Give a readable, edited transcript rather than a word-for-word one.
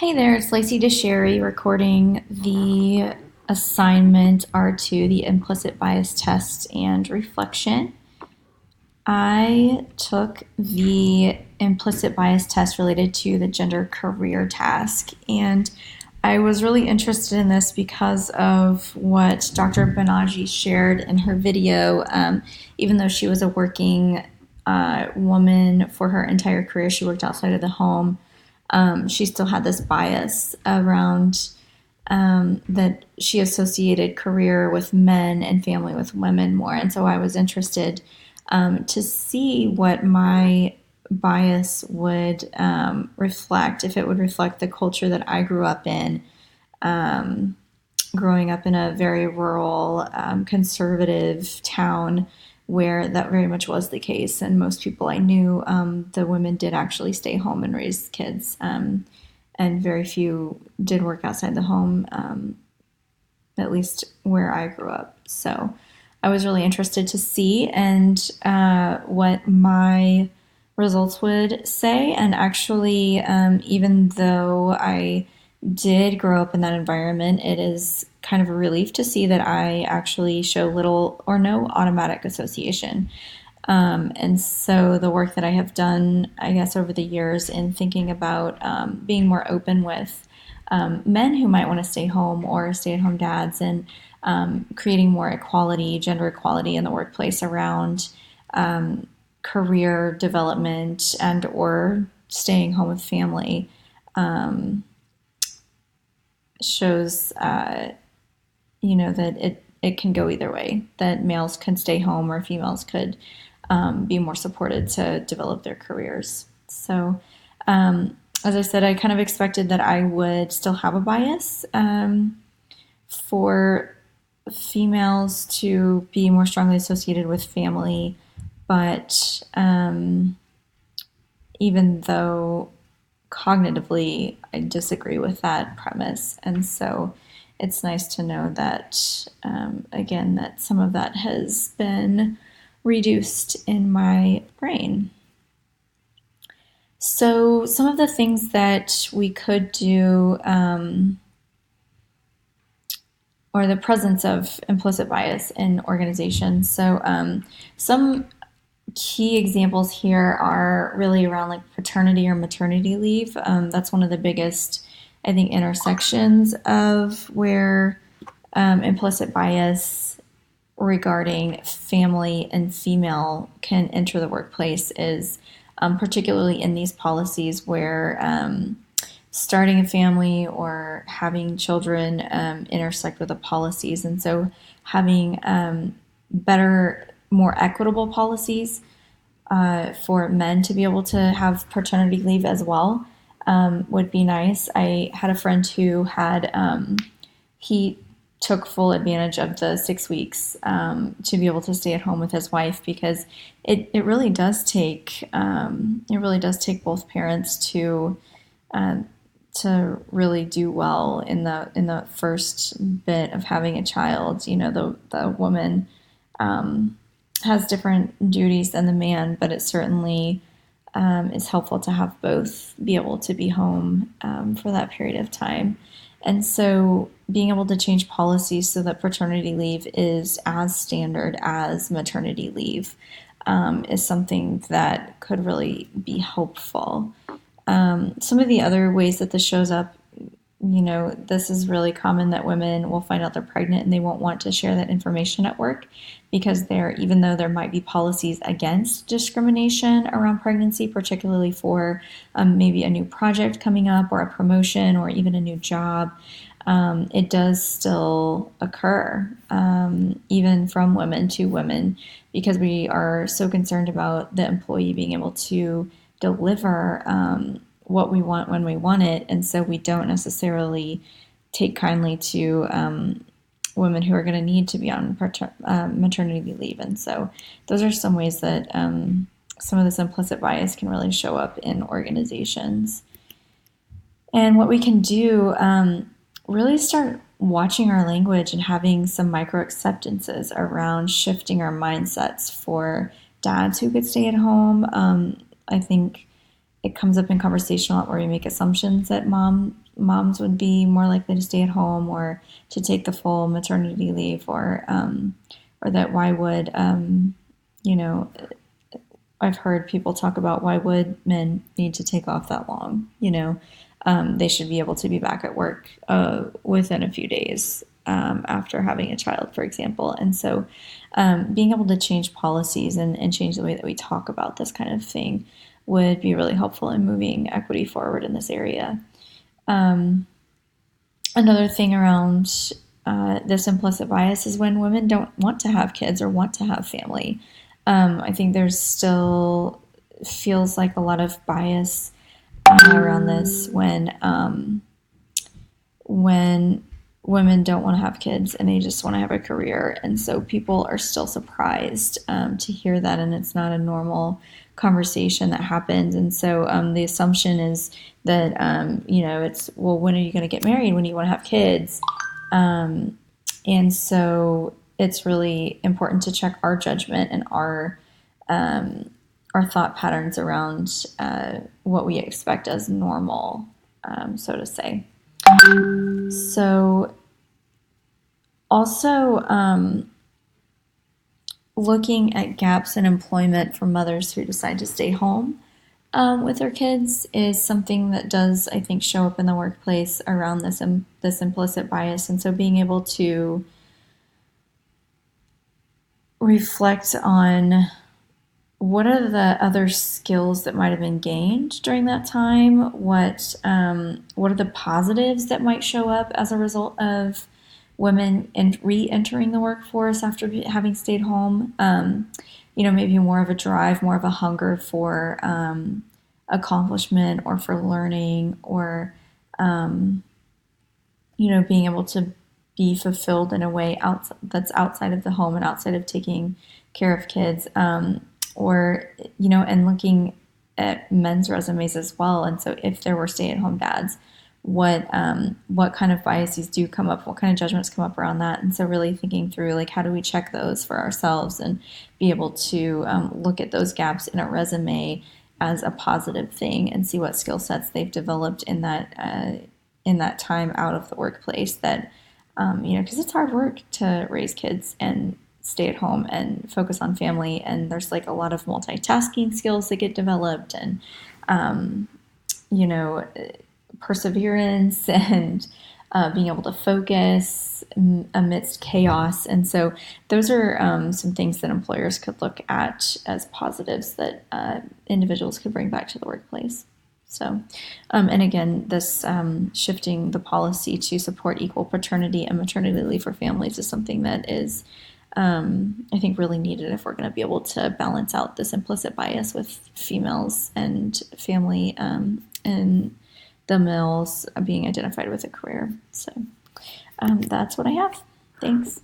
Hey there, it's Lacey DeSherry recording the assignment R2, the implicit bias test and reflection. I took the implicit bias test related to the gender career task, and I was really interested in this because of what Dr. Banaji shared in her video. Even though she was a working woman for her entire career, she worked outside of the home. She still had this bias around that she associated career with men and family with women more. And so I was interested to see what my bias would reflect, if it would reflect the culture that I grew up in, growing up in a very rural, conservative town where that very much was the case. And most people I knew, the women did actually stay home and raise kids, and very few did work outside the home, at least where I grew up. So I was really interested to see and what my results would say. And actually, even though I did grow up in that environment, it is kind of a relief to see that I actually show little or no automatic association. And so the work that I have done, I guess, over the years in thinking about being more open with men who might want to stay home or stay at home dads, and creating more equality, gender equality in the workplace around career development and or staying home with family, shows that it can go either way, that males could stay home or females could be more supported to develop their careers. So as I said, I kind of expected that I would still have a bias for females to be more strongly associated with family, but even though cognitively I disagree with that premise. And so it's nice to know that, again, that some of that has been reduced in my brain. So some of the things that we could do, or the presence of implicit bias in organizations. So some key examples here are really around like paternity or maternity leave. That's one of the biggest, I think, intersections of where implicit bias regarding family and female can enter the workplace is particularly in these policies where starting a family or having children intersect with the policies. And so having better, more equitable policies for men to be able to have paternity leave as well would be nice. I had a friend who had, he took full advantage of the 6 weeks to be able to stay at home with his wife, because it really does take both parents to really do well in the first bit of having a child. The woman has different duties than the man, but it certainly is helpful to have both be able to be home for that period of time. And so being able to change policies so that paternity leave is as standard as maternity leave is something that could really be helpful. Some of the other ways that this shows up, this is really common that women will find out they're pregnant and they won't want to share that information at work because even though there might be policies against discrimination around pregnancy, particularly for maybe a new project coming up or a promotion or even a new job, it does still occur, even from women to women, because we are so concerned about the employee being able to deliver what we want when we want it. And so we don't necessarily take kindly to women who are going to need to be on maternity leave. And so those are some ways that some of this implicit bias can really show up in organizations. And what we can do, really start watching our language and having some micro acceptances around shifting our mindsets for dads who could stay at home. I think it comes up in conversation a lot where we make assumptions that mom moms would be more likely to stay at home or to take the full maternity leave, or that why would, you know, I've heard people talk about why would men need to take off that long? They should be able to be back at work within a few days after having a child, for example. And so being able to change policies and change the way that we talk about this kind of thing would be really helpful in moving equity forward in this area. Another thing around this implicit bias is when women don't want to have kids or want to have family. I think there's still feels like a lot of bias around this when women don't want to have kids and they just want to have a career, and so people are still surprised to hear that, and it's not a normal conversation that happens. And so the assumption is that it's, well, when are you going to get married? When do you want to have kids? And so it's really important to check our judgment and our thought patterns around what we expect as normal, so to say. So also looking at gaps in employment for mothers who decide to stay home with their kids is something that does, I think, show up in the workplace around this implicit bias. And so being able to reflect on what are the other skills that might have been gained during that time? What are the positives that might show up as a result of women re-entering the workforce after having stayed home? Maybe more of a drive, more of a hunger for accomplishment or for learning, or being able to be fulfilled in a way that's outside of the home and outside of taking care of kids. And looking at men's resumes as well. And so if there were stay-at-home dads, what kind of biases do come up? What kind of judgments come up around that? And so really thinking through, like, how do we check those for ourselves and be able to look at those gaps in a resume as a positive thing and see what skill sets they've developed in that time out of the workplace. That because it's hard work to raise kids and stay at home and focus on family, and there's like a lot of multitasking skills that get developed, and perseverance and being able to focus amidst chaos. And so those are some things that employers could look at as positives that individuals could bring back to the workplace. So, and again, this shifting the policy to support equal paternity and maternity leave for families is something that is I think really needed if we're going to be able to balance out this implicit bias with females and family and the males being identified with a career. So that's what I have. Thanks.